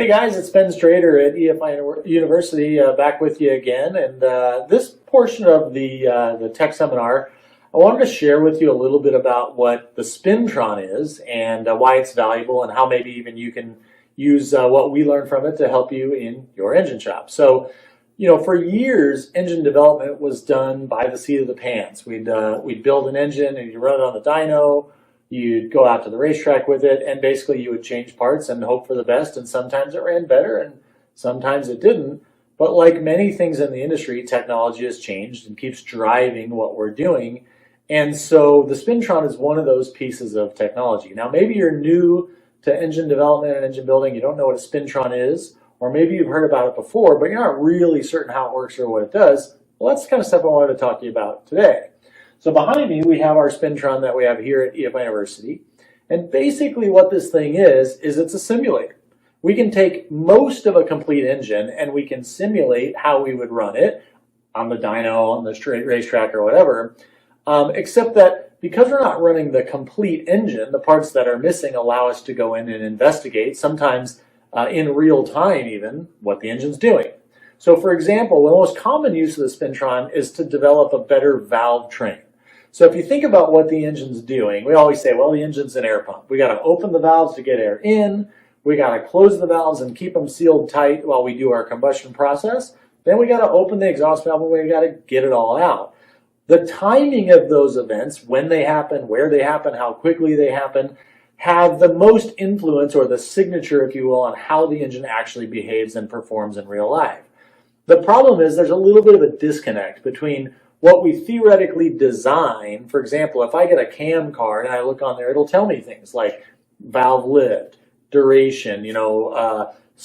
Hey guys, it's Strader at EFI University, back with you again. And this portion of the tech seminar, I wanted to share with you a little bit about what the Spintron is and why it's valuable, and how maybe even you can use what we learned from it to help you in your engine shop. So, for years, engine development was done by the seat of the pants. We'd build an engine and you run it on the dyno. You'd go out to the racetrack with it, and basically you would change parts and hope for the best, and sometimes it ran better and sometimes it didn't. But like many things in the industry, technology has changed and keeps driving what we're doing. And so the Spintron is one of those pieces of technology. Now, maybe you're new to engine development and engine building, you don't know what a Spintron is, or maybe you've heard about it before, but you're not really certain how it works or what it does. Well, that's the kind of stuff I wanted to talk to you about today. So behind me, we have our Spintron that we have here at EFI University. And basically what this thing is it's a simulator. We can take most of a complete engine and we can simulate how we would run it on the dyno, on the straight racetrack or whatever, except that because we're not running the complete engine, the parts that are missing allow us to go in and investigate, sometimes in real time even, what the engine's doing. So for example, the most common use of the Spintron is to develop a better valve train. So if you think about what the engine's doing, we always say, well, the engine's an air pump. We got to open the valves to get air in. We got to close the valves and keep them sealed tight while we do our combustion process. Then we got to open the exhaust valve and we got to get it all out. The timing of those events, when they happen, where they happen, how quickly they happen, have the most influence, or the signature, if you will, on how the engine actually behaves and performs in real life. The problem is there's a little bit of a disconnect between what we theoretically design. For example, if I get a cam card and I look on there, it'll tell me things like valve lift, duration,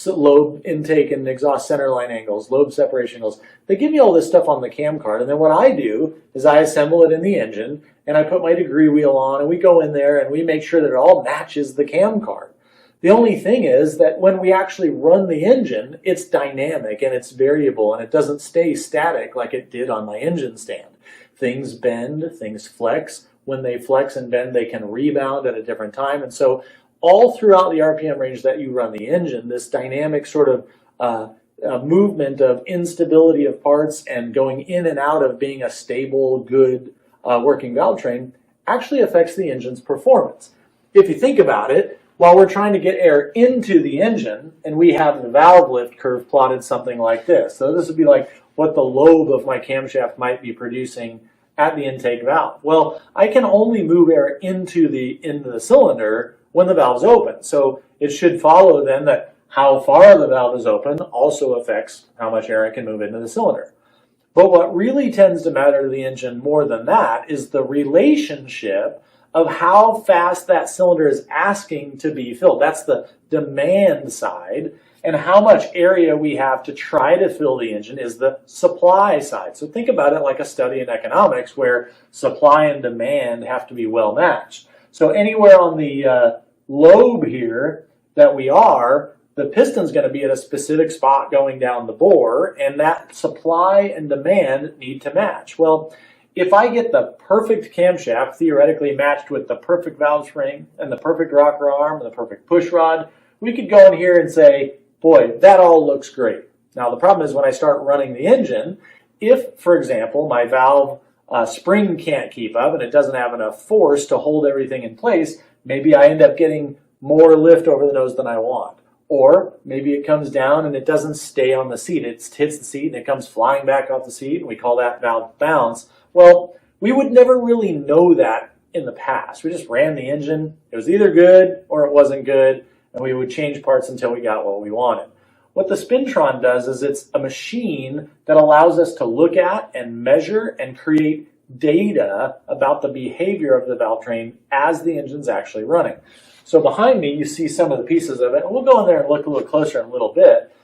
lobe intake and exhaust centerline angles, lobe separation angles. They give me all this stuff on the cam card, and then what I do is I assemble it in the engine and I put my degree wheel on and we go in there and we make sure that it all matches the cam card. The only thing is that when we actually run the engine, it's dynamic and it's variable and it doesn't stay static like it did on my engine stand. Things bend, things flex. When they flex and bend, they can rebound at a different time. And so all throughout the RPM range that you run the engine, this dynamic sort of movement of instability of parts and going in and out of being a stable, good working valve train actually affects the engine's performance. If you think about it, while we're trying to get air into the engine, and we have the valve lift curve plotted something like this. So this would be like what the lobe of my camshaft might be producing at the intake valve. Well, I can only move air into the cylinder when the valve's open. So it should follow then that how far the valve is open also affects how much air I can move into the cylinder. But what really tends to matter to the engine more than that is the relationship of how fast that cylinder is asking to be filled. That's the demand side. And how much area we have to try to fill the engine is the supply side. So think about it like a study in economics where supply and demand have to be well matched. So anywhere on the lobe here that we are, the piston's going to be at a specific spot going down the bore, and that supply and demand need to match. Well, if I get the perfect camshaft theoretically matched with the perfect valve spring and the perfect rocker arm and the perfect push rod, we could go in here and say, boy, that all looks great. Now the problem is when I start running the engine, if, for example, my valve spring can't keep up and it doesn't have enough force to hold everything in place, maybe I end up getting more lift over the nose than I want. Or maybe it comes down and it doesn't stay on the seat. It hits the seat and it comes flying back off the seat, and we call that valve bounce. Well, we would never really know that in the past. We just ran the engine. It was either good or it wasn't good, and we would change parts until we got what we wanted. What the Spintron does is it's a machine that allows us to look at and measure and create data about the behavior of the valve train as the engine's actually running. So behind me, you see some of the pieces of it, and we'll go in there and look a little closer in a little bit.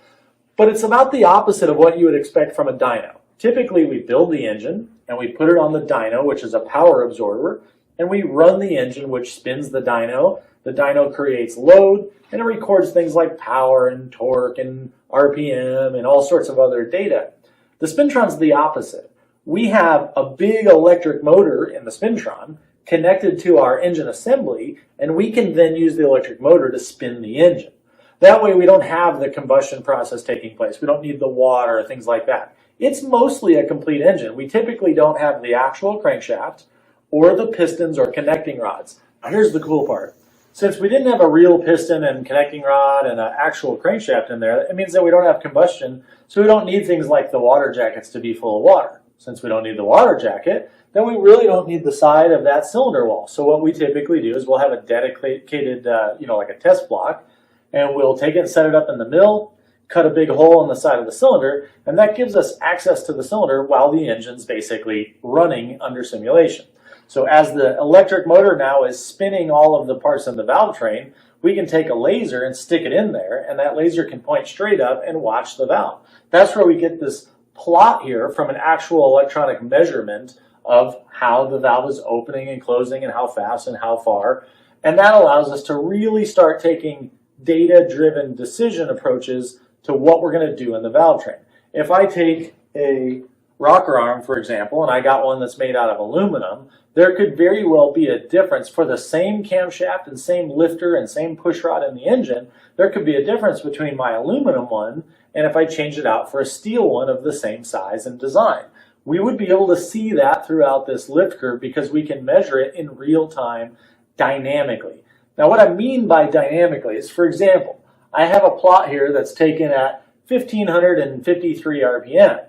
But it's about the opposite of what you would expect from a dyno. Typically, we build the engine, and we put it on the dyno, which is a power absorber, and we run the engine, which spins the dyno. The dyno creates load, and it records things like power and torque and RPM and all sorts of other data. The Spintron's the opposite. We have a big electric motor in the Spintron connected to our engine assembly, and we can then use the electric motor to spin the engine. That way we don't have the combustion process taking place. We don't need the water or things like that. It's mostly a complete engine. We typically don't have the actual crankshaft or the pistons or connecting rods. Now here's the cool part. Since we didn't have a real piston and connecting rod and an actual crankshaft in there, it means that we don't have combustion, so we don't need things like the water jackets to be full of water. Since we don't need the water jacket, then we really don't need the side of that cylinder wall. So what we typically do is we'll have a dedicated, like a test block, and we'll take it and set it up in the mill, cut a big hole in the side of the cylinder, and that gives us access to the cylinder while the engine's basically running under simulation. So as the electric motor now is spinning all of the parts of the valve train, we can take a laser and stick it in there, and that laser can point straight up and watch the valve. That's where we get this plot here from an actual electronic measurement of how the valve is opening and closing and how fast and how far. And that allows us to really start taking data-driven decision approaches to what we're going to do in the valve train. If I take a rocker arm, for example, and I got one that's made out of aluminum, there could very well be a difference for the same camshaft and same lifter and same pushrod in the engine. There could be a difference between my aluminum one and if I change it out for a steel one of the same size and design. We would be able to see that throughout this lift curve because we can measure it in real time dynamically. Now what I mean by dynamically is, for example, I have a plot here that's taken at 1553 RPM.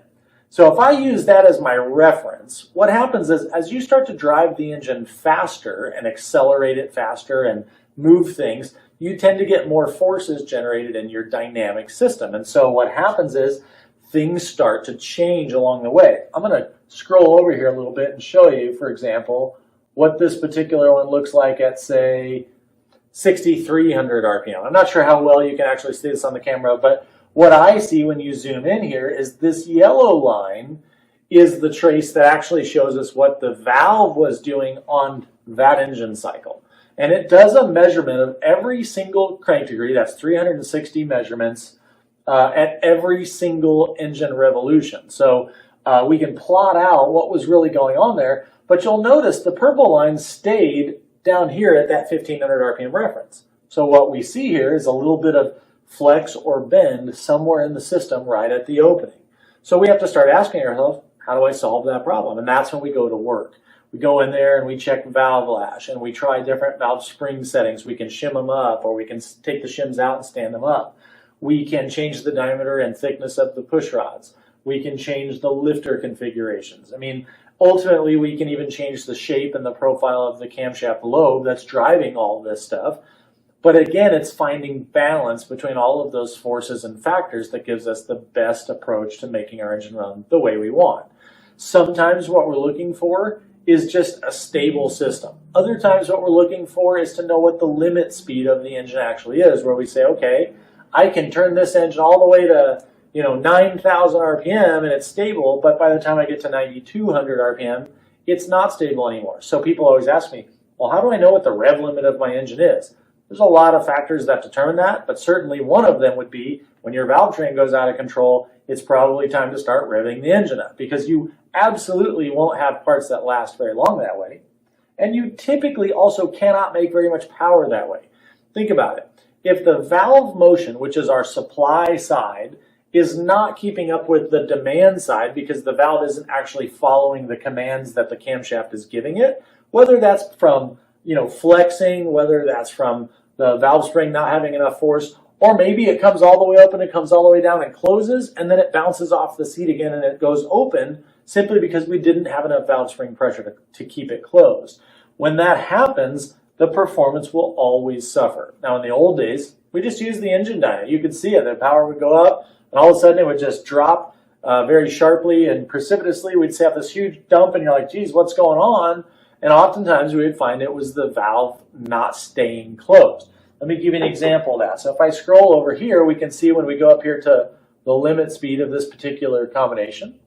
So if I use that as my reference, what happens is as you start to drive the engine faster and accelerate it faster and move things, you tend to get more forces generated in your dynamic system. And so what happens is things start to change along the way. I'm going to scroll over here a little bit and show you, for example, what this particular one looks like at, say, 6,300 RPM. I'm not sure how well you can actually see this on the camera, but what I see when you zoom in here is this yellow line is the trace that actually shows us what the valve was doing on that engine cycle. And it does a measurement of every single crank degree, that's 360 measurements, at every single engine revolution. So we can plot out what was really going on there, but you'll notice the purple line stayed down here at that 1500 RPM reference. So what we see here is a little bit of flex or bend somewhere in the system right at the opening. So we have to start asking ourselves, how do I solve that problem? And that's when we go to work. We go in there and we check valve lash and we try different valve spring settings. We can shim them up or we can take the shims out and stand them up. We can change the diameter and thickness of the push rods. We can change the lifter configurations. I mean, ultimately we can even change the shape and the profile of the camshaft lobe that's driving all this stuff. But again, it's finding balance between all of those forces and factors that gives us the best approach to making our engine run the way we want. Sometimes what we're looking for is just a stable system. Other times what we're looking for is to know what the limit speed of the engine actually is, where we say, okay, I can turn this engine all the way to 9,000 RPM and it's stable, but by the time I get to 9,200 RPM, it's not stable anymore. So people always ask me, well, how do I know what the rev limit of my engine is? There's a lot of factors that determine that, but certainly one of them would be when your valve train goes out of control, it's probably time to start revving the engine up because you absolutely won't have parts that last very long that way. And you typically also cannot make very much power that way. Think about it. If the valve motion, which is our supply side, is not keeping up with the demand side because the valve isn't actually following the commands that the camshaft is giving it, whether that's from flexing, whether that's from the valve spring not having enough force, or maybe it comes all the way up and it comes all the way down and closes, and then it bounces off the seat again and it goes open simply because we didn't have enough valve spring pressure to keep it closed. When that happens, the performance will always suffer. Now, in the old days, we just used the engine dyno. You could see it. The power would go up, and all of a sudden it would just drop very sharply and precipitously. We'd have this huge dump, and you're like, geez, what's going on? And oftentimes we would find it was the valve not staying closed. Let me give you an example of that. So if I scroll over here, we can see when we go up here to the limit speed of this particular combination.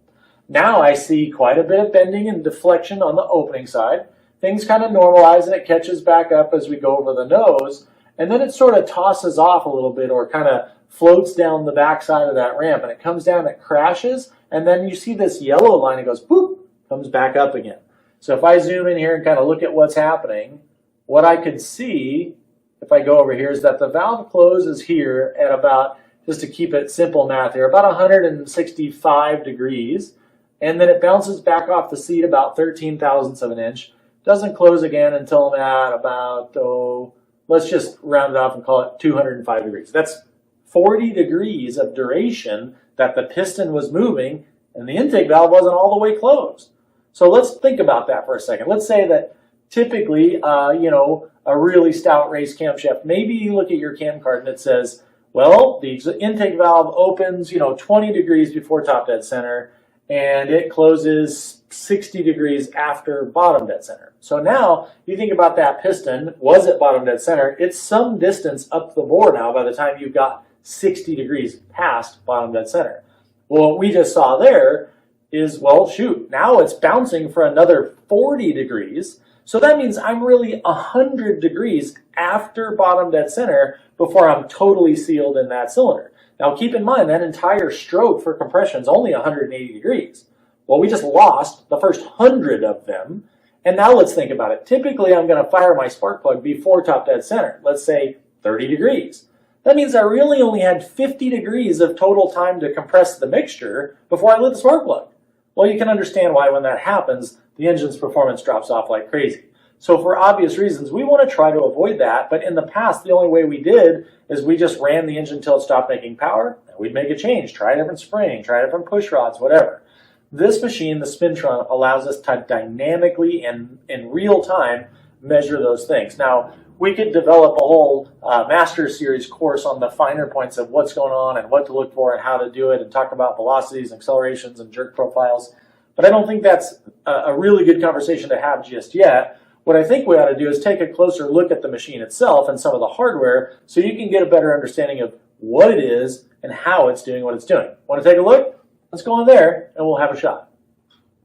Now I see quite a bit of bending and deflection on the opening side. Things kind of normalize and it catches back up as we go over the nose. And then it sort of tosses off a little bit or kind of floats down the backside of that ramp. And it comes down, it crashes, and then you see this yellow line, it goes boop, comes back up again. So if I zoom in here and kind of look at what's happening, what I could see if I go over here, is that the valve closes here at about, just to keep it simple math here, about 165 degrees. And then it bounces back off the seat about 13 thousandths of an inch. Doesn't close again until I'm at about, let's just round it off and call it 205 degrees. That's 40 degrees of duration that the piston was moving and the intake valve wasn't all the way closed. So let's think about that for a second. Let's say that typically, a really stout race camshaft, maybe you look at your cam card and it says, well, the intake valve opens, 20 degrees before top dead center, and it closes 60 degrees after bottom dead center. So now you think about that piston, was it bottom dead center? It's some distance up the bore now by the time you've got 60 degrees past bottom dead center. Well, what we just saw there is, well, shoot, now it's bouncing for another 40 degrees. So that means I'm really 100 degrees after bottom dead center before I'm totally sealed in that cylinder. Now keep in mind that entire stroke for compression is only 180 degrees. Well, we just lost the first 100 of them. And now let's think about it. Typically, I'm going to fire my spark plug before top dead center, let's say 30 degrees. That means I really only had 50 degrees of total time to compress the mixture before I lit the spark plug. Well, you can understand why when that happens, the engine's performance drops off like crazy. So for obvious reasons, we want to try to avoid that. But in the past, the only way we did is we just ran the engine until it stopped making power, and we'd make a change, try a different spring, try different push rods, whatever. This machine, the Spintron, allows us to dynamically and in real time measure those things. Now, we could develop a whole Master Series course on the finer points of what's going on and what to look for and how to do it and talk about velocities, accelerations, and jerk profiles. But I don't think that's a really good conversation to have just yet. What I think we ought to do is take a closer look at the machine itself and some of the hardware so you can get a better understanding of what it is and how it's doing what it's doing. Want to take a look? Let's go in there and we'll have a shot.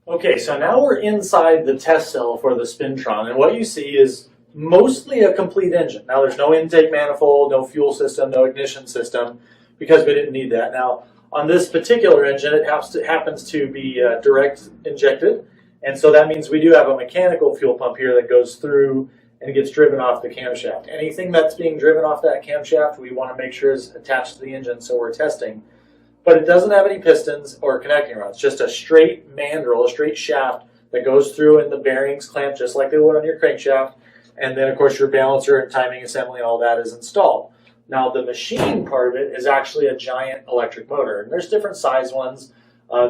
Okay, so now we're inside the test cell for the Spintron, and what you see is mostly a complete engine. Now there's no intake manifold, no fuel system, no ignition system, because we didn't need that. Now on this particular engine, it happens to be direct injected, and so that means we do have a mechanical fuel pump here that goes through and gets driven off the camshaft. Anything that's being driven off that camshaft, we want to make sure is attached to the engine, so we're testing. But it doesn't have any pistons or connecting rods, just a straight mandrel, a straight shaft that goes through and the bearings clamp just like they would on your crankshaft. And then, of course, your balancer and timing assembly and all that is installed. Now, the machine part of it is actually a giant electric motor. And there's different size ones.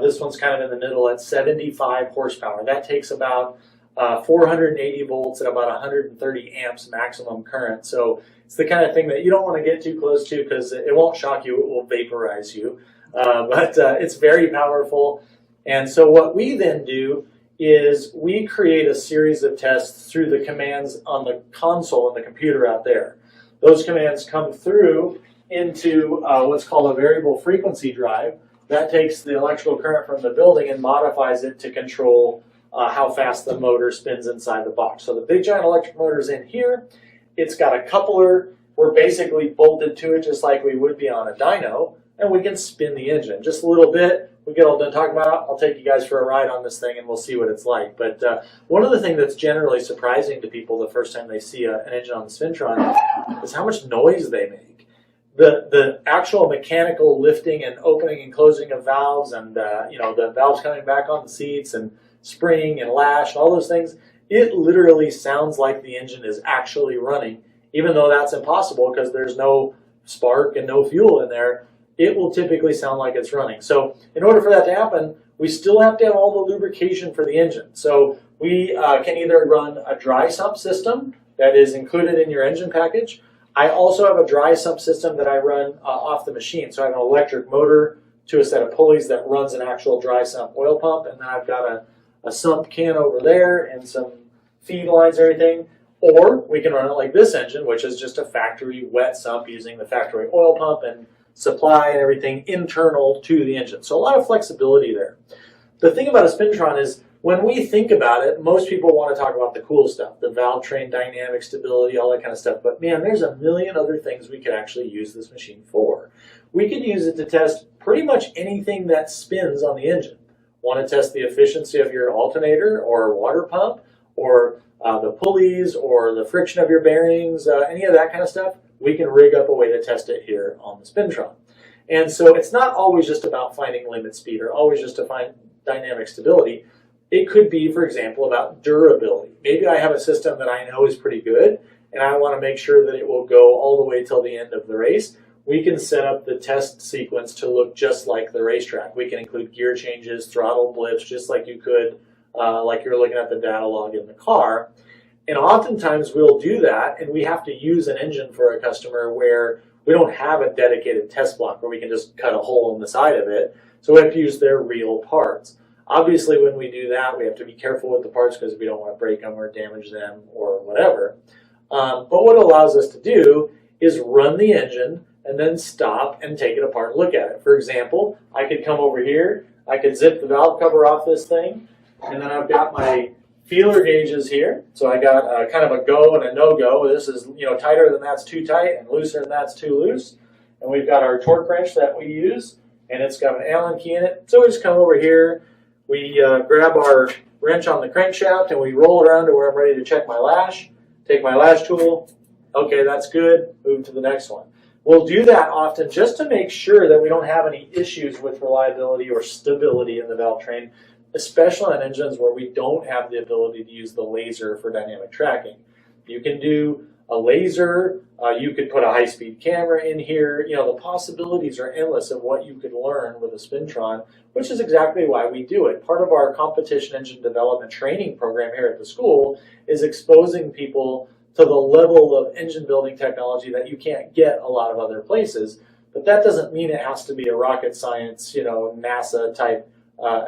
This one's kind of in the middle at 75 horsepower. That takes about 480 volts at about 130 amps maximum current. So it's the kind of thing that you don't want to get too close to because it won't shock you, it will vaporize you. But it's very powerful. And so what we then do is we create a series of tests through the commands on the console in the computer out there. Those commands come through into what's called a variable frequency drive. That takes the electrical current from the building and modifies it to control how fast the motor spins inside the box. So the big giant electric motor is in here. It's got a coupler. We're basically bolted to it just like we would be on a dyno, and we can spin the engine just a little bit. We get all done talking about it, I'll take you guys for a ride on this thing and we'll see what it's like. But one of the things that's generally surprising to people the first time they see an engine on the Spintron is how much noise they make. The actual mechanical lifting and opening and closing of valves and the valves coming back on the seats and spring and lash and all those things, it literally sounds like the engine is actually running, even though that's impossible because there's no spark and no fuel in there. It will typically sound like it's running. So in order for that to happen, we still have to have all the lubrication for the engine. So we can either run a dry sump system that is included in your engine package. I also have a dry sump system that I run off the machine. So I have an electric motor to a set of pulleys that runs an actual dry sump oil pump. And then I've got a sump can over there and some feed lines and everything. Or we can run it like this engine, which is just a factory wet sump using the factory oil pump and supply and everything internal to the engine. So a lot of flexibility there. The thing about a Spintron is when we think about it, most people want to talk about the cool stuff, the valvetrain dynamic stability, all that kind of stuff. But man, there's a million other things we could actually use this machine for. We could use it to test pretty much anything that spins on the engine. Want to test the efficiency of your alternator or water pump or the pulleys or the friction of your bearings, any of that kind of stuff, we can rig up a way to test it here on the Spintron. And so it's not always just about finding limit speed or always just to find dynamic stability. It could be, for example, about durability. Maybe I have a system that I know is pretty good and I want to make sure that it will go all the way till the end of the race. We can set up the test sequence to look just like the racetrack. We can include gear changes, throttle blips, just like you could, like you're looking at the data log in the car. And oftentimes we'll do that, and we have to use an engine for a customer where we don't have a dedicated test block where we can just cut a hole in the side of it. So we have to use their real parts. Obviously, when we do that, we have to be careful with the parts because we don't want to break them or damage them or whatever. But what it allows us to do is run the engine and then stop and take it apart and look at it. For example, I could come over here, I could zip the valve cover off this thing, and then I've got my feeler gauges here. So I got kind of a go and a no-go. This is, tighter than that's too tight and looser than that's too loose. And we've got our torque wrench that we use, and it's got an Allen key in it. So we just come over here, we grab our wrench on the crankshaft, and we roll it around to where I'm ready to check my lash. Take my lash tool. Okay, that's good. Move to the next one. We'll do that often just to make sure that we don't have any issues with reliability or stability in the valve train, especially on engines where we don't have the ability to use the laser for dynamic tracking. You can do a laser, you could put a high-speed camera in here. The possibilities are endless of what you could learn with a Spintron, which is exactly why we do it. Part of our competition engine development training program here at the school is exposing people to the level of engine building technology that you can't get a lot of other places. But that doesn't mean it has to be a rocket science, NASA type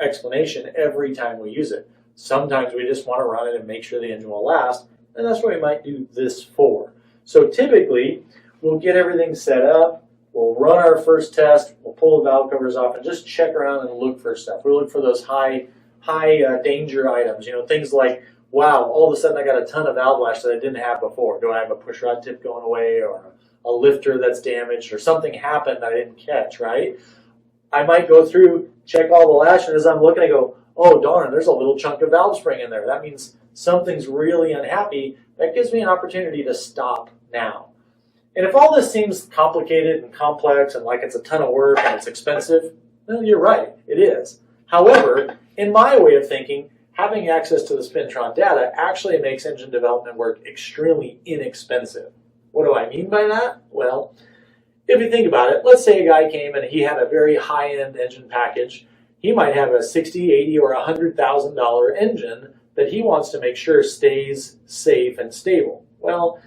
explanation every time we use it. Sometimes we just want to run it and make sure the engine will last, and that's what we might do this for. So typically, we'll get everything set up, we'll run our first test, we'll pull the valve covers off and just check around and look for stuff. We'll look for those high danger items, things like, wow, all of a sudden I got a ton of valve lash that I didn't have before. Do I have a push rod tip going away or a lifter that's damaged or something happened that I didn't catch, right? I might go through, check all the lash, and as I'm looking, I go, oh darn, there's a little chunk of valve spring in there. That means something's really unhappy. That gives me an opportunity to stop now. And if all this seems complicated and complex and like it's a ton of work and it's expensive, well, you're right, it is. However, in my way of thinking, having access to the Spintron data actually makes engine development work extremely inexpensive. What do I mean by that? Well, if you think about it, let's say a guy came and he had a very high-end engine package. He might have a $60,000, $80,000, or $100,000 engine that he wants to make sure stays safe and stable. Well,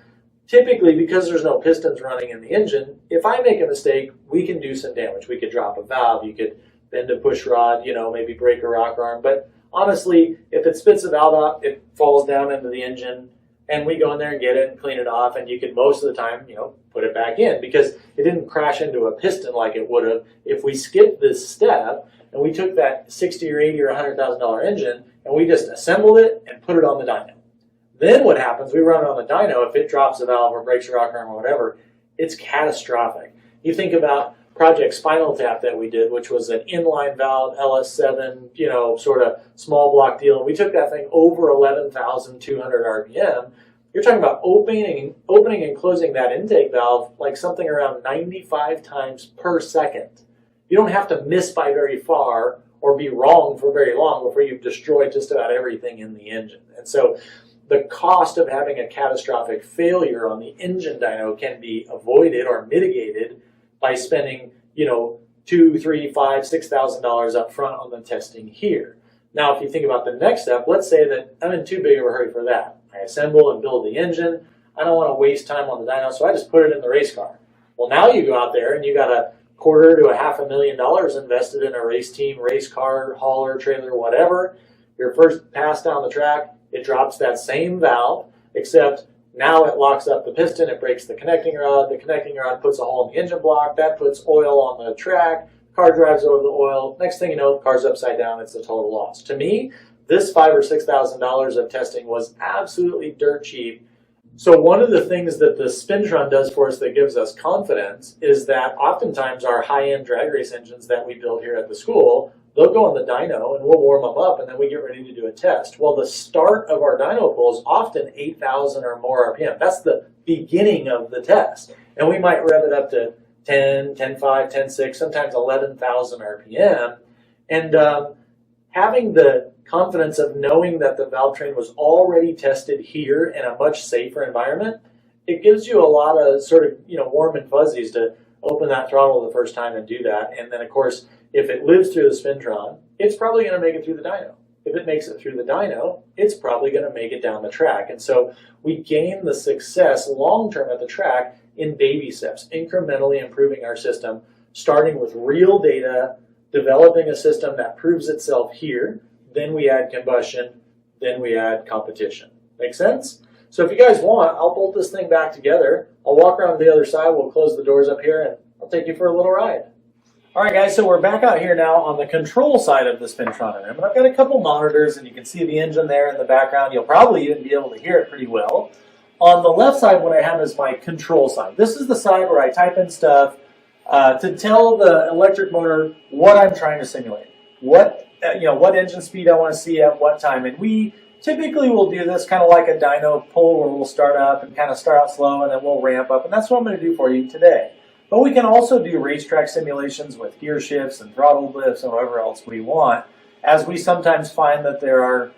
typically, because there's no pistons running in the engine, if I make a mistake, we can do some damage. We could drop a valve, you could bend a push rod, maybe break a rocker arm. But honestly, if it spits a valve out, it falls down into the engine, and we go in there and get it and clean it off, and you can most of the time, put it back in because it didn't crash into a piston like it would have if we skipped this step and we took that $60,000 or $80,000 or $100,000 engine and we just assembled it and put it on the dyno. Then what happens, we run it on the dyno, if it drops a valve or breaks a rocker arm or whatever, it's catastrophic. You think about Project Spinal Tap that we did, which was an inline valve LS7, sort of small block deal. And we took that thing over 11,200 RPM. You're talking about opening and closing that intake valve like something around 95 times per second. You don't have to miss by very far or be wrong for very long before you've destroyed just about everything in the engine. And so the cost of having a catastrophic failure on the engine dyno can be avoided or mitigated by spending, $2,000, $3,000, $5,000, $6,000 up front on the testing here. Now, if you think about the next step, let's say that I'm in too big of a hurry for that. I assemble and build the engine. I don't want to waste time on the dyno, so I just put it in the race car. Well, now you go out there and you got $250,000 to $500,000 invested in a race team, race car, hauler, trailer, whatever. Your first pass down the track, it drops that same valve, except now it locks up the piston, it breaks the connecting rod puts a hole in the engine block, that puts oil on the track, car drives over the oil, next thing you know, car's upside down, it's a total loss. To me, this $5,000 or $6,000 of testing was absolutely dirt cheap. So one of the things that the Spintron does for us that gives us confidence is that oftentimes our high-end drag race engines that we build here at the school, they'll go on the dyno and we'll warm them up and then we get ready to do a test. Well, the start of our dyno pull is often 8,000 or more RPM. That's the beginning of the test. And we might rev it up to 10, 10.5, 10.6, sometimes 11,000 RPM. And having the confidence of knowing that the valvetrain was already tested here in a much safer environment, it gives you a lot of sort of, warm and fuzzies to open that throttle the first time and do that. And then, of course, if it lives through the Spintron, it's probably going to make it through the dyno. If it makes it through the dyno, it's probably going to make it down the track. And so we gain the success long-term at the track in baby steps, incrementally improving our system, starting with real data, developing a system that proves itself here, then we add combustion, then we add competition. Make sense? So if you guys want, I'll bolt this thing back together. I'll walk around to the other side, we'll close the doors up here, and I'll take you for a little ride. All right, guys, so we're back out here now on the control side of the Spintron. And I've got a couple monitors, and you can see the engine there in the background. You'll probably even be able to hear it pretty well. On the left side, what I have is my control side. This is the side where I type in stuff to tell the electric motor what I'm trying to simulate, what engine speed I want to see at what time. And we typically will do this kind of like a dyno pull where we'll start up and kind of start out slow and then we'll ramp up. And that's what I'm going to do for you today. But we can also do racetrack simulations with gear shifts and throttle lifts and whatever else we want, as we sometimes find that there are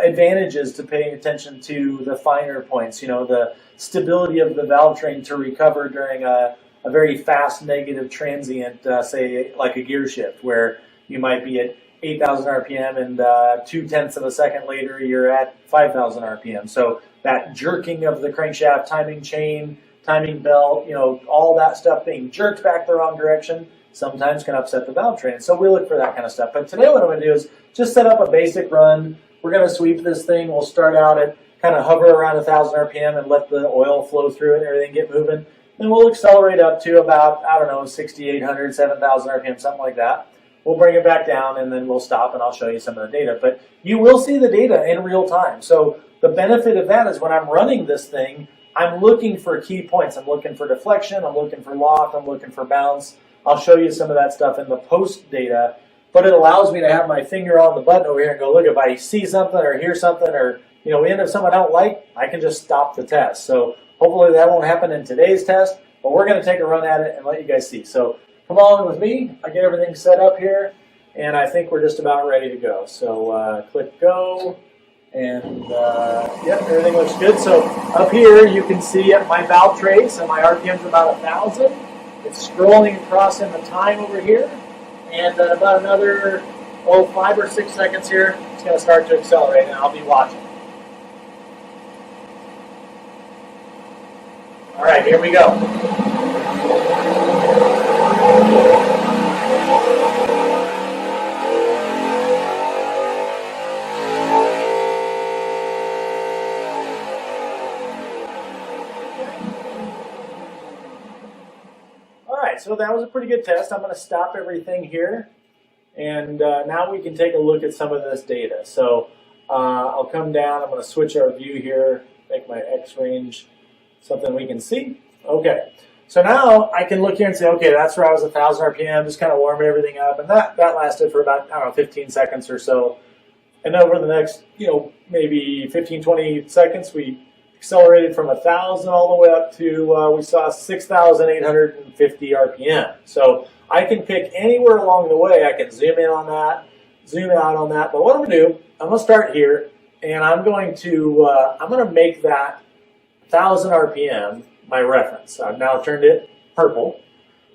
advantages to paying attention to the finer points, the stability of the valvetrain to recover during a very fast negative transient, say like a gear shift, where you might be at 8,000 RPM and 0.2 of a second later you're at 5,000 RPM. So that jerking of the crankshaft, timing chain, timing belt, all that stuff being jerked back the wrong direction sometimes can upset the valvetrain. So we look for that kind of stuff. But today what I'm going to do is just set up a basic run. We're going to sweep this thing. We'll start out at kind of hover around 1,000 RPM and let the oil flow through it and everything get moving. Then we'll accelerate up to about, 6,800, 7,000 RPM, something like that. We'll bring it back down and then we'll stop and I'll show you some of the data. But you will see the data in real time. So the benefit of that is when I'm running this thing, I'm looking for key points. I'm looking for deflection, I'm looking for loft, I'm looking for bounce. I'll show you some of that stuff in the post data, but it allows me to have my finger on the button over here and go, look, if I see something or hear something or, we end up something I don't like, I can just stop the test. So hopefully that won't happen in today's test, but we're going to take a run at it and let you guys see. So come on with me. I get everything set up here, and I think we're just about ready to go. So click go. And yep, everything looks good. So up here you can see my valve trace and my RPM's about 1,000. It's scrolling across in the time over here. And about another 5 or 6 seconds here, it's going to start to accelerate and I'll be watching. All right, here we go. So that was a pretty good test. I'm going to stop everything here, and now we can take a look at some of this data. So I'll come down. I'm going to switch our view here, make my X range something we can see. Okay, so now I can look here and say, okay, that's where I was 1,000 RPM, just kind of warming everything up, and that lasted for about, 15 seconds or so. And over the next, maybe 15, 20 seconds, we accelerated from 1,000 all the way up to, we saw 6,850 RPM. So I can pick anywhere along the way. I can zoom in on that, zoom out on that. But what I'm going to do, I'm going to start here, and I'm going to make that 1,000 RPM my reference. I've now turned it purple,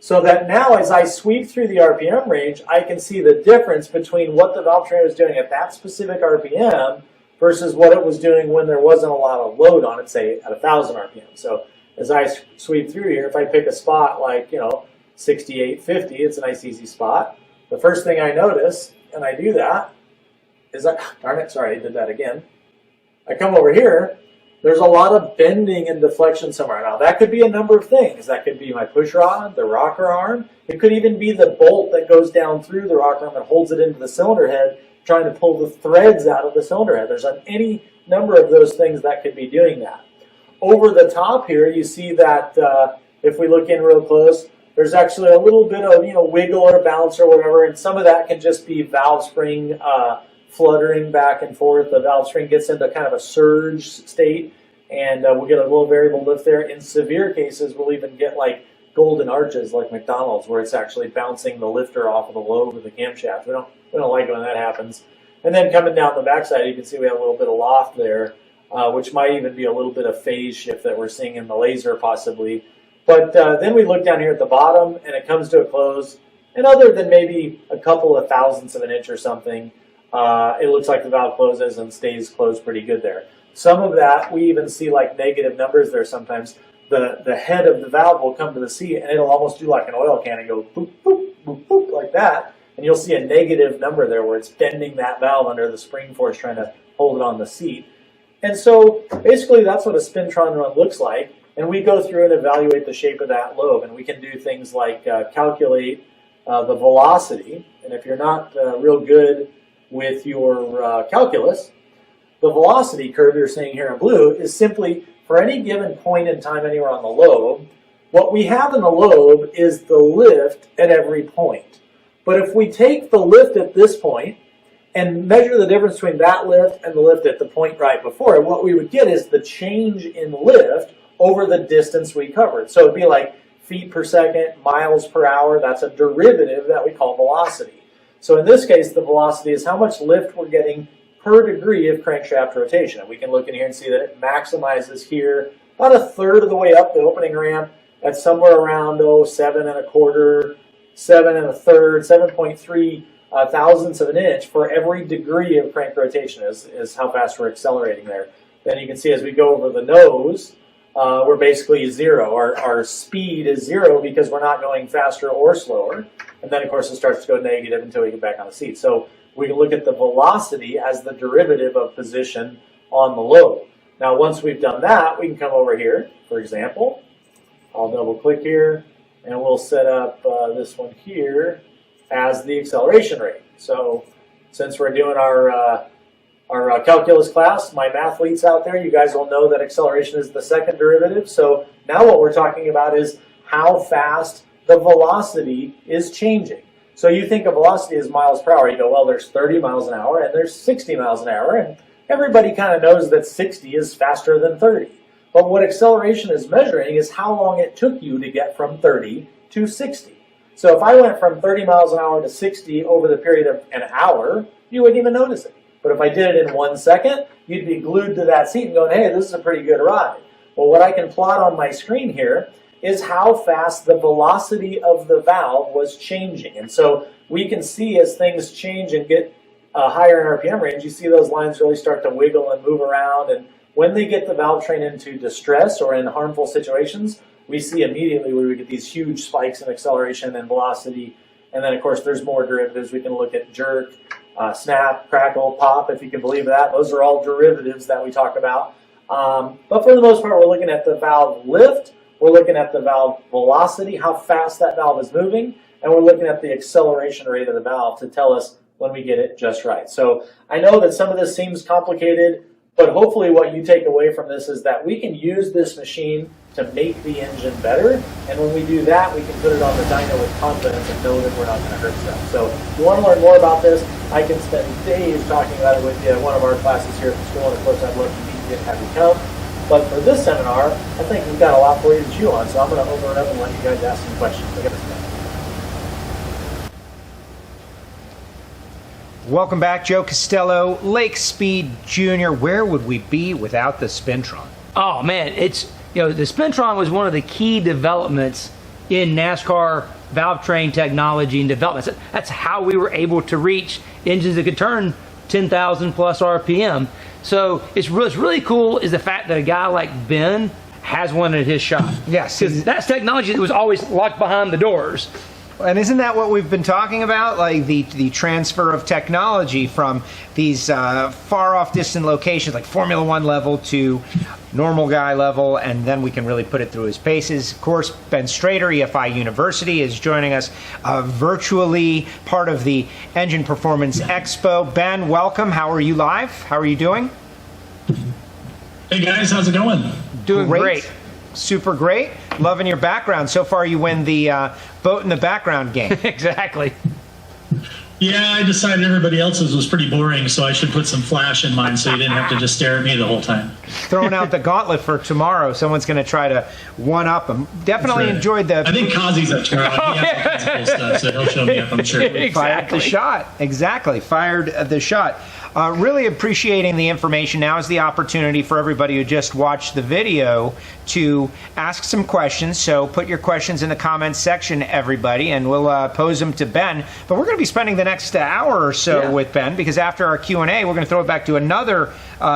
so that now as I sweep through the RPM range, I can see the difference between what the valvetrain was doing at that specific RPM versus what it was doing when there wasn't a lot of load on it, say at 1,000 RPM. So as I sweep through here, if I pick a spot like, 6850, it's a nice easy spot. The first thing I notice, and I do that, is darn it, sorry, I did that again. I come over here, there's a lot of bending and deflection somewhere. Now that could be a number of things. That could be my push rod, the rocker arm. It could even be the bolt that goes down through the rocker arm and holds it into the cylinder head, trying to pull the threads out of the cylinder head. There's any number of those things that could be doing that. Over the top here, you see that if we look in real close, there's actually a little bit of wiggle or bounce or whatever, and some of that can just be valve spring fluttering back and forth. The valve spring gets into kind of a surge state, and we'll get a little variable lift there. In severe cases, we'll even get like golden arches like McDonald's, where it's actually bouncing the lifter off of the lobe of the camshaft. We don't like it when that happens. And then coming down the backside, you can see we have a little bit of loft there, which might even be a little bit of phase shift that we're seeing in the laser possibly. But then we look down here at the bottom, and it comes to a close. And other than maybe a couple of thousandths of an inch or something, it looks like the valve closes and stays closed pretty good there. Some of that, we even see like negative numbers there sometimes. The head of the valve will come to the seat, and it'll almost do like an oil can and go boop, boop, boop, boop, like that. And you'll see a negative number there where it's bending that valve under the spring force trying to hold it on the seat. And so basically that's what a Spintron run looks like. And we go through and evaluate the shape of that lobe. And we can do things like calculate the velocity. And if you're not real good with your calculus, the velocity curve you're seeing here in blue is simply for any given point in time anywhere on the lobe. What we have in the lobe is the lift at every point. But if we take the lift at this point and measure the difference between that lift and the lift at the point right before it, what we would get is the change in lift over the distance we covered. So it'd be like feet per second, miles per hour. That's a derivative that we call velocity. So in this case, the velocity is how much lift we're getting per degree of crankshaft rotation. And we can look in here and see that it maximizes here about a third of the way up the opening ramp at somewhere around 7 1/4, 7 1/3, 7.3 thousandths of an inch for every degree of crank rotation is how fast we're accelerating there. Then you can see as we go over the nose, we're basically zero. Our speed is zero because we're not going faster or slower. And then, of course, it starts to go negative until we get back on the seat. So we can look at the velocity as the derivative of position on the lobe. Now, once we've done that, we can come over here. For example, I'll double-click here, and we'll set up this one here as the acceleration rate. So since we're doing our calculus class, my mathletes out there, you guys will know that acceleration is the second derivative. So now what we're talking about is how fast the velocity is changing. So you think of velocity as miles per hour. You go, well, there's 30 miles an hour and there's 60 miles an hour. And everybody kind of knows that 60 is faster than 30. But what acceleration is measuring is how long it took you to get from 30 to 60. So if I went from 30 miles an hour to 60 over the period of an hour, you wouldn't even notice it. But if I did it in 1 second, you'd be glued to that seat and going, hey, this is a pretty good ride. Well, what I can plot on my screen here is how fast the velocity of the valve was changing. And so we can see as things change and get higher in RPM range, you see those lines really start to wiggle and move around. And when they get the valve train into distress or in harmful situations, we see immediately where we get these huge spikes in acceleration and velocity. And then, of course, there's more derivatives. We can look at jerk, snap, crackle, pop, if you can believe that. Those are all derivatives that we talk about. But for the most part, we're looking at the valve lift. We're looking at the valve velocity, how fast that valve is moving. And we're looking at the acceleration rate of the valve to tell us when we get it just right. So I know that some of this seems complicated, but hopefully what you take away from this is that we can use this machine to make the engine better. And when we do that, we can put it on the dyno with confidence and know that we're not going to hurt stuff. So if you want to learn more about this, I can spend days talking about it with you at one of our classes here at the school. And of course, I'd love to meet you and have you come. But for this seminar, I think we've got a lot for you to chew on. So I'm going to open it up and let you guys ask some questions. Look at this guy. Welcome back, Joe Castello, Lake Speed Jr. Where would we be without the Spintron? Oh man, it's the Spintron was one of the key developments in NASCAR valve train technology and development. That's how we were able to reach engines that could turn 10,000 plus RPM. So it's really cool is the fact that a guy like Ben has one at his shop. Yes, because that's technology that was always locked behind the doors. And isn't that what we've been talking about? Like the transfer of technology from these far off distant locations like Formula One level to normal guy level, and then we can really put it through his paces. Of course, Ben Strader, EFI University, is joining us virtually, part of the Engine Performance Expo. Ben, welcome. How are you live? How are you doing? Hey guys, how's it going? Doing great. super great. Loving your background. So far, you win the boat in the background game. Exactly. Yeah, I decided everybody else's was pretty boring, so I should put some flash in mine so you didn't have to just stare at me the whole time. Throwing out the gauntlet for tomorrow. Someone's going to try to one-up them. Definitely Right. enjoyed the... I think Kazi's up tomorrow. He has all kinds of cool stuff, so he'll show me up, I'm sure. Exactly. Fired the shot. Exactly. Fired the shot. Really appreciating the information. Now is the opportunity for everybody who just watched the video to ask some questions. So put your questions in the comments section, everybody, and we'll pose them to Ben. But we're going to be spending the next hour or so with Ben, because after our Q&A, we're going to throw it back to another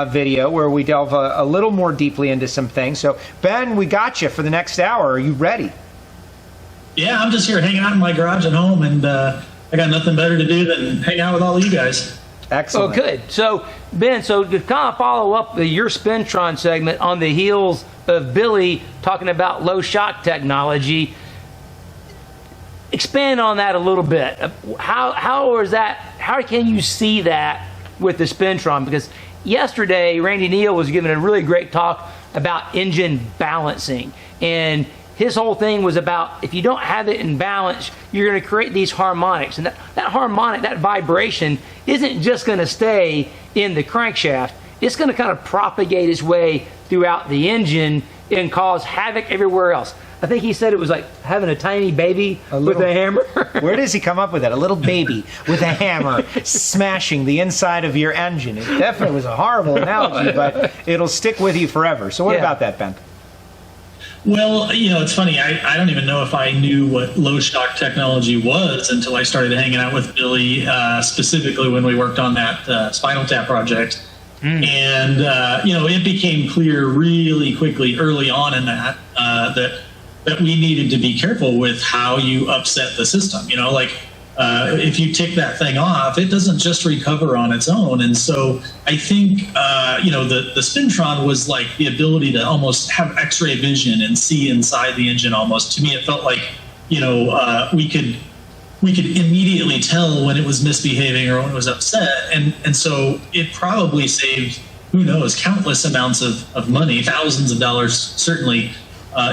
video where we delve a little more deeply into some things. So, Ben, we got you for the next hour. Are you ready? Yeah, I'm just here hanging out in my garage at home, and I got nothing better to do than hang out with all of you guys. Excellent. Oh, good. So, Ben, so to kind of follow up your Spintron segment on the heels of Billy talking about low shock technology, expand on that a little bit. How can you see that with the Spintron? Because yesterday, Randy Neal was giving a really great talk about engine balancing. And his whole thing was about, if you don't have it in balance, you're going to create these harmonics. And that harmonic, that vibration, isn't just going to stay in the crankshaft. It's going to kind of propagate its way throughout the engine and cause havoc everywhere else. I think he said it was like having a tiny baby with a hammer. Where does he come up with that? A little baby with a hammer smashing the inside of your engine. It definitely was a horrible analogy, but it'll stick with you forever. So what about that, Ben? Well, it's funny. I don't even know if I knew what low shock technology was until I started hanging out with Billy, specifically when we worked on that Spinal Tap project. And, it became clear really quickly early on in that that we needed to be careful with how you upset the system. If you tick that thing off, it doesn't just recover on its own. And so I think, the Spintron was like the ability to almost have X-ray vision and see inside the engine almost. To me, it felt like, we could immediately tell when it was misbehaving or when it was upset. And so it probably saved, who knows, countless amounts of money, thousands of dollars, certainly,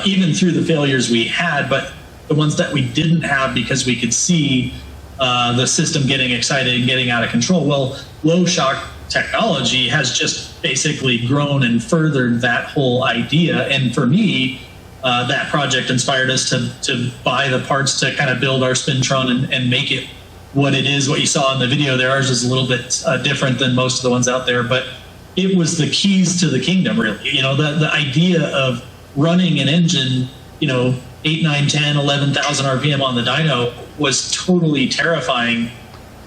even through the failures we had, but the ones that we didn't have because we could see the system getting excited and getting out of control. Well, low shock technology has just basically grown and furthered that whole idea. And for me, that project inspired us to buy the parts to kind of build our Spintron and make it what it is, what you saw in the video there. Ours is a little bit different than most of the ones out there, but it was the keys to the kingdom, really. The idea of running an engine, 8, 9, 10, 11,000 RPM on the dyno was totally terrifying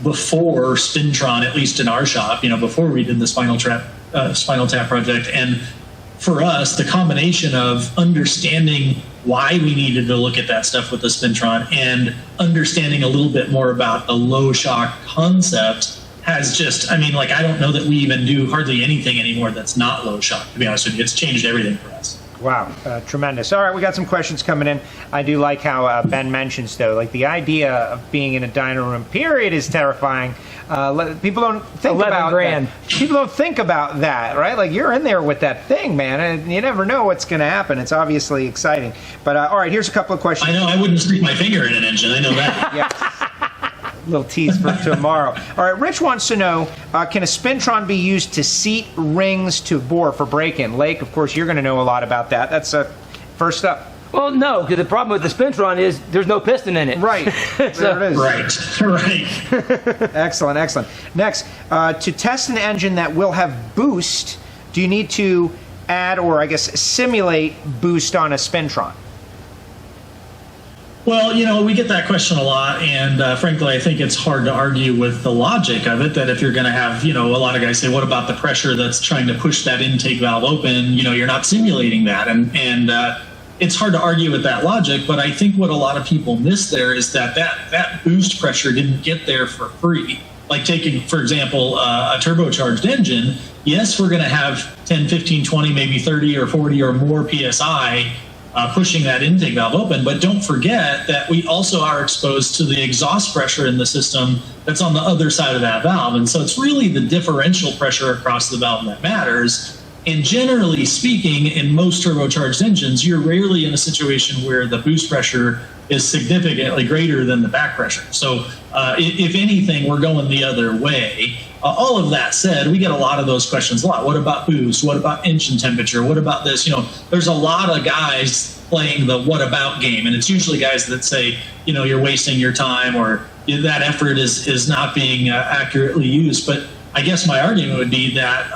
before Spintron, at least in our shop, before we did the Spinal Tap project. And for us, the combination of understanding why we needed to look at that stuff with the Spintron and understanding a little bit more about the low shock concept has just, I don't know that we even do hardly anything anymore that's not low shock, to be honest with you. It's changed everything for us. Wow, tremendous. All right, we got some questions coming in. I do like how Ben mentions, though, like the idea of being in a dyno room, period, is terrifying. People don't think about $11,000. People don't think about that, right? Like, you're in there with that thing, man, and you never know what's going to happen. It's obviously exciting. But all right, here's a couple of questions. I know, I wouldn't stick my finger in an engine. I know that. Yeah. Little tease for tomorrow. All right, Rich wants to know, can a Spintron be used to seat rings to bore for break-in? Lake, of course, you're going to know a lot about that. That's first up. Well, no, because the problem with the Spintron is there's no piston in it. Right. There it is. Right. Excellent, excellent. Next, to test an engine that will have boost, do you need to add or, I guess, simulate boost on a Spintron? Well, we get that question a lot, and frankly, I think it's hard to argue with the logic of it, that if you're going to have, a lot of guys say, what about the pressure that's trying to push that intake valve open? You're not simulating that. And it's hard to argue with that logic, but I think what a lot of people miss there is that boost pressure didn't get there for free. Like taking, for example, a turbocharged engine, yes, we're going to have 10, 15, 20, maybe 30 or 40 or more PSI pushing that intake valve open. But don't forget that we also are exposed to the exhaust pressure in the system that's on the other side of that valve. And so it's really the differential pressure across the valve that matters. And generally speaking, in most turbocharged engines, you're rarely in a situation where the boost pressure is significantly greater than the back pressure. So if anything, we're going the other way. All of that said, we get a lot of those questions a lot. What about boost? What about engine temperature? What about this? There's a lot of guys playing the what about game, and it's usually guys that say, you're wasting your time, or that effort is not being accurately used. But I guess my argument would be that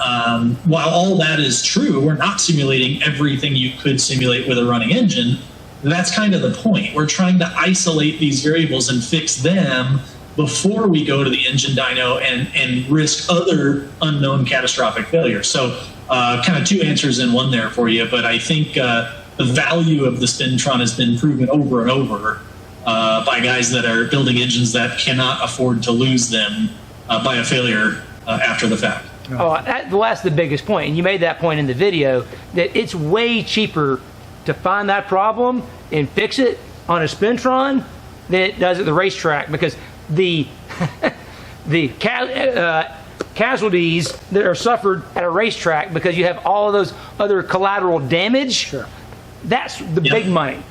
while all that is true, we're not simulating everything you could simulate with a running engine. That's kind of the point. We're trying to isolate these variables and fix them before we go to the engine dyno and risk other unknown catastrophic failures. So kind of two answers in one there for you, but I think the value of the Spintron has been proven over and over by guys that are building engines that cannot afford to lose them by a failure after the fact. That's the biggest point, and you made that point in the video, that it's way cheaper to find that problem and fix it on a Spintron than it does at the racetrack, because the casualties that are suffered at a racetrack because you have all of those other collateral damage, sure, that's the big money.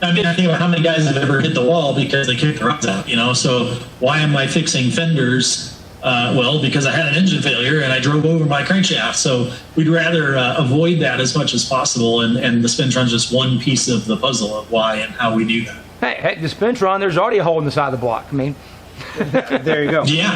I mean, I think about how many guys have ever hit the wall because they kicked the rods out, So why am I fixing fenders? Well, because I had an engine failure and I drove over my crankshaft. So we'd rather avoid that as much as possible. And the Spintron's just one piece of the puzzle of why and how we do that. Hey, the Spintron, there's already a hole in the side of the block. I mean, there you go. Yeah.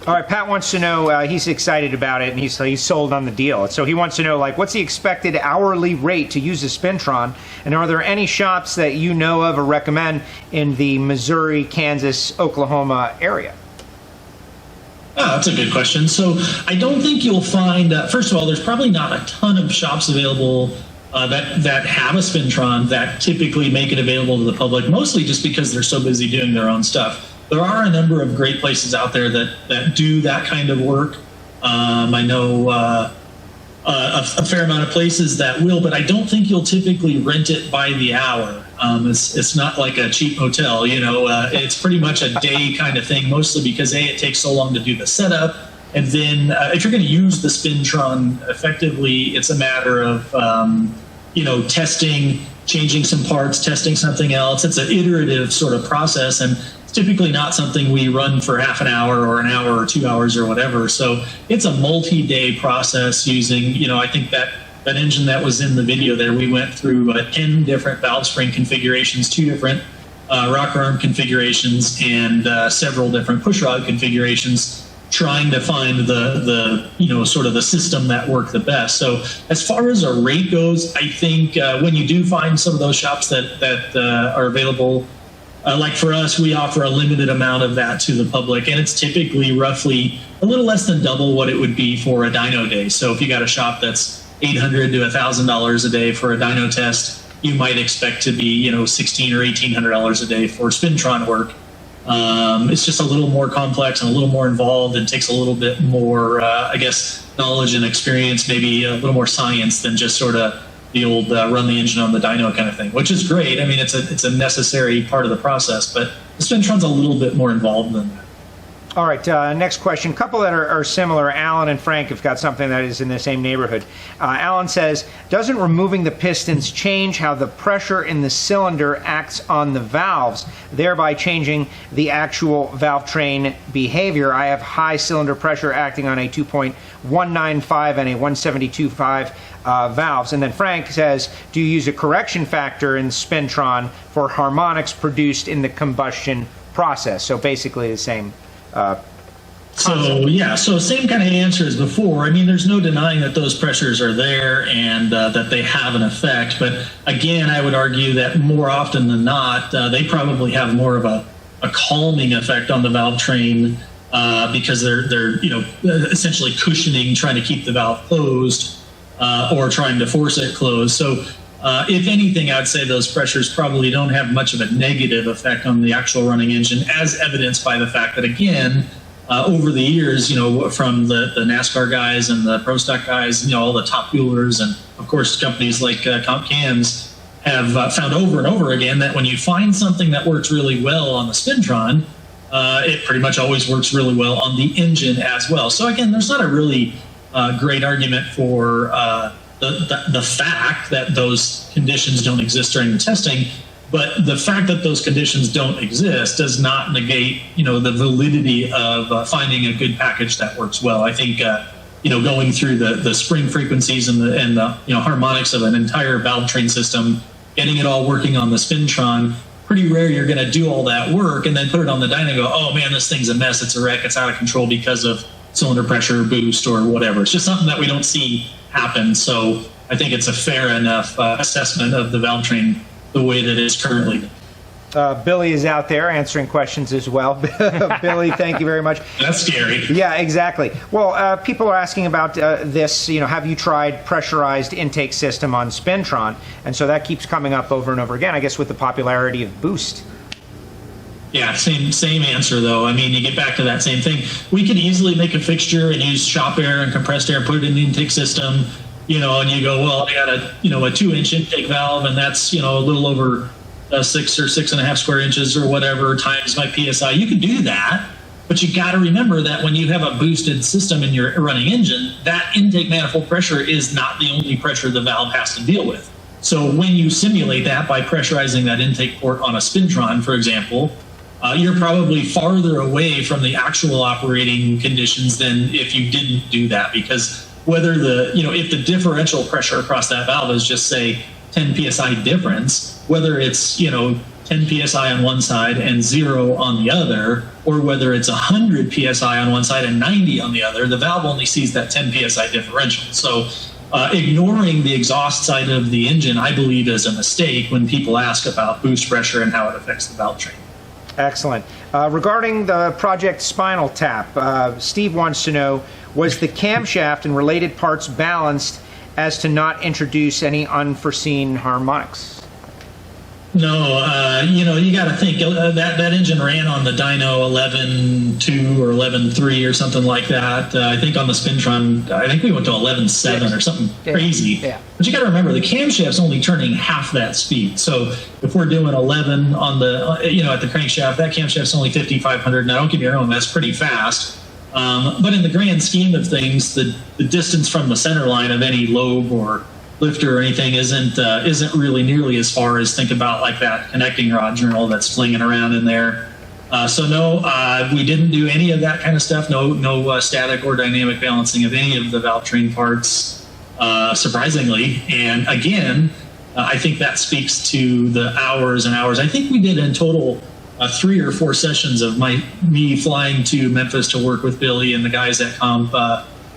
All right, Pat wants to know, he's excited about it, and he's sold on the deal. So he wants to know, what's the expected hourly rate to use a Spintron? And are there any shops that you know of or recommend in the Missouri, Kansas, Oklahoma area? Oh, that's a good question. So I don't think you'll find, first of all, there's probably not a ton of shops available that have a Spintron that typically make it available to the public, mostly just because they're so busy doing their own stuff. There are a number of great places out there that do that kind of work. I know a fair amount of places that will, but I don't think you'll typically rent it by the hour. It's not like a cheap hotel, it's pretty much a day kind of thing, mostly because it takes so long to do the setup. And then if you're going to use the Spintron effectively, it's a matter of, testing, changing some parts, testing something else. It's an iterative sort of process, and it's typically not something we run for half an hour or an hour or 2 hours or whatever. So it's a multi-day process using, I think that engine that was in the video there, we went through 10 different valve spring configurations, 2 different rocker arm configurations, and several different pushrod configurations, trying to find the sort of the system that worked the best. So as far as a rate goes, I think when you do find some of those shops that are available, like for us, we offer a limited amount of that to the public, and it's typically roughly a little less than double what it would be for a dyno day. So if you got a shop that's $800 to $1,000 a day for a dyno test, you might expect to be $1,600 or $1,800 a day for Spintron work. It's just a little more complex and a little more involved, and takes a little bit more, knowledge and experience, maybe a little more science than just sort of the old run the engine on the dyno kind of thing, which is great. I mean, it's a necessary part of the process, but the Spintron's a little bit more involved than that. All right, next question. A couple that are similar. Alan and Frank have got something that is in the same neighborhood. Alan says, doesn't removing the pistons change how the pressure in the cylinder acts on the valves, thereby changing the actual valve train behavior? I have high cylinder pressure acting on a 2.195 and a 172.5 valves. And then Frank says, do you use a correction factor in Spintron for harmonics produced in the combustion process? So basically the same. So same kind of answer as before. I mean, there's no denying that those pressures are there and that they have an effect. But again, I would argue that more often than not, they probably have more of a calming effect on the valve train because they're essentially cushioning, trying to keep the valve closed or trying to force it closed. So if anything, I'd say those pressures probably don't have much of a negative effect on the actual running engine, as evidenced by the fact that, again, over the years, from the NASCAR guys and the Pro Stock guys, all the top fuelers, and of course companies like Comp Cams have found over and over again that when you find something that works really well on the Spintron, it pretty much always works really well on the engine as well. So again, there's not a really great argument for the fact that those conditions don't exist during the testing. But the fact that those conditions don't exist does not negate, the validity of finding a good package that works well. I think, going through the spring frequencies and the harmonics of an entire valve train system, getting it all working on the Spintron, pretty rare you're going to do all that work and then put it on the dyno and go, oh man, this thing's a mess, it's a wreck, it's out of control because of cylinder pressure boost or whatever. It's just something that we don't see happen. So I think it's a fair enough assessment of the valve train the way that it's currently. Billy is out there answering questions as well. Billy, thank you very much. That's scary. Yeah, exactly. Well, people are asking about this, have you tried pressurized intake system on Spintron? And so that keeps coming up over and over again, I guess, with the popularity of Boost. Yeah, same answer, though. I mean, you get back to that same thing. We could easily make a fixture and use shop air and compressed air, put it in the intake system, and you go, well, I got a 2-inch intake valve, and that's, a little over 6 or 6.5 square inches or whatever times my PSI. You could do that, but you got to remember that when you have a boosted system in your running engine, that intake manifold pressure is not the only pressure the valve has to deal with. So when you simulate that by pressurizing that intake port on a Spintron, for example, you're probably farther away from the actual operating conditions than if you didn't do that, because whether if the differential pressure across that valve is just, say, 10 psi difference, whether it's 10 psi on one side and 0 on the other, or whether it's 100 psi on one side and 90 on the other, the valve only sees that 10 psi differential. So ignoring the exhaust side of the engine, I believe, is a mistake when people ask about boost pressure and how it affects the valve train. Excellent. Regarding the Project Spinal Tap, Steve wants to know, was the camshaft and related parts balanced as to not introduce any unforeseen harmonics? No, you got to think that engine ran on the dyno 11.2 or 11.3 or something like that. I think on the Spintron, I think we went to 11.7 or something crazy. Yeah. But you got to remember the camshaft's only turning half that speed. So if we're doing 11 on the at the crankshaft, that camshaft's only 5,500. Now don't get me wrong, that's pretty fast. But in the grand scheme of things, the distance from the center line of any lobe or lifter or anything isn't really nearly as far as, think about like that connecting rod journal that's flinging around in there. So no, we didn't do any of that kind of stuff. No static or dynamic balancing of any of the valve train parts, surprisingly. And again, I think that speaks to the hours and hours. I think we did in total 3 or 4 sessions of me flying to Memphis to work with Billy and the guys at Comp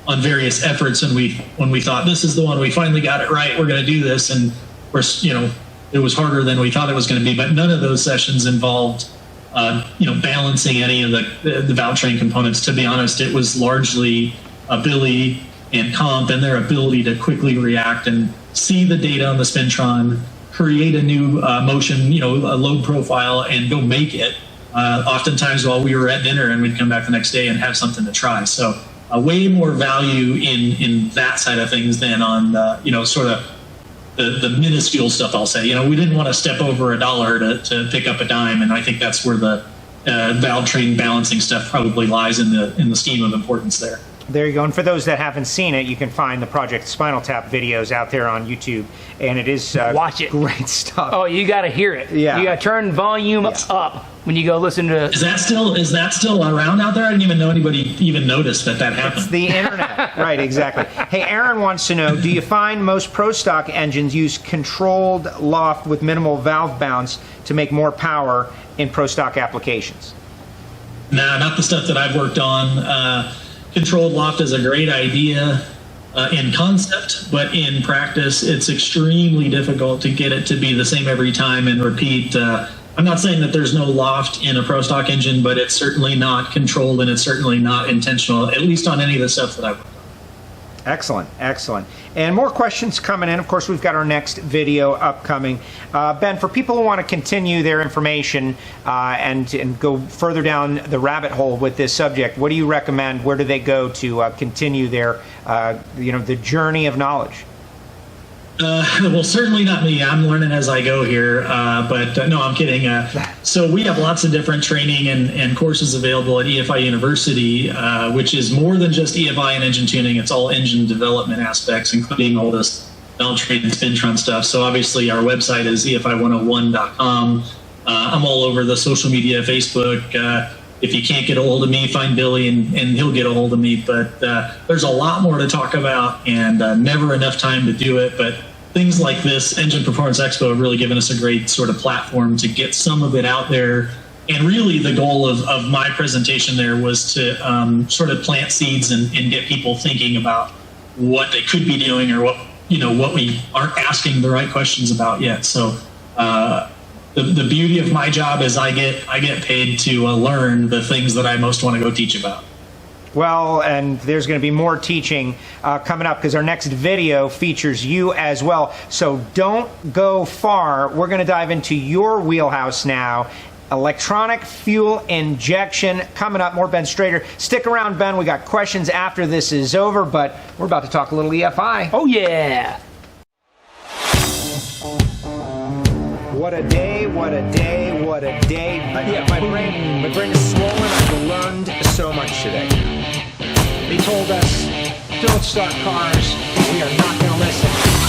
on various efforts, and when we thought this is the one, we finally got it right, we're going to do this. And of course, it was harder than we thought it was going to be, but none of those sessions involved balancing any of the valve train components. To be honest, it was largely Billy and Comp and their ability to quickly react and see the data on the Spintron, create a new motion, a load profile, and go make it. Oftentimes while we were at dinner, and we'd come back the next day and have something to try. So way more value in that side of things than on sort of the minuscule stuff. I'll say, we didn't want to step over $1 to pick up a dime, and I think that's where the valve train balancing stuff probably lies in the scheme of importance there. There you go. And for those that haven't seen it, you can find the Project Spinal Tap videos out there on YouTube, and it is watch it. Great stuff. Oh, you got to hear it. Yeah. You got to turn volume up when you go listen to. Is that still around out there? I didn't even know anybody even noticed that happened. It's the internet. Right, exactly. Hey, Aaron wants to know, do you find most pro stock engines use controlled loft with minimal valve bounce to make more power in pro stock applications? No, not the stuff that I've worked on. Controlled loft is a great idea in concept, but in practice, it's extremely difficult to get it to be the same every time and repeat. I'm not saying that there's no loft in a pro stock engine, but it's certainly not controlled and it's certainly not intentional, at least on any of the stuff that I've worked on. Excellent, excellent. And more questions coming in. Of course, we've got our next video upcoming. Ben, for people who want to continue their information and go further down the rabbit hole with this subject, what do you recommend? Where do they go to continue their, the journey of knowledge? Well, certainly not me. I'm learning as I go here. But no, I'm kidding. So we have lots of different training and courses available at EFI University, which is more than just EFI and engine tuning. It's all engine development aspects, including all this valvetrain and Spintron stuff. So obviously our website is efi101.com. I'm all over the social media, Facebook. If you can't get a hold of me, find Billy and he'll get a hold of me. But there's a lot more to talk about and never enough time to do it. But things like this Engine Performance Expo have really given us a great sort of platform to get some of it out there. And really the goal of my presentation there was to sort of plant seeds and get people thinking about what they could be doing or what we aren't asking the right questions about yet. So the beauty of my job is I get paid to learn the things that I most want to go teach about. Well, and there's going to be more teaching coming up because our next video features you as well. So don't go far. We're going to dive into your wheelhouse now. Electronic fuel injection coming up. More Ben Strader. Stick around, Ben. We got questions after this is over, but we're about to talk a little EFI. Oh yeah. What a day, what a day, what a day. Yeah, my brain is swollen. I've learned so much today. They told us, don't start cars. We are not going to listen.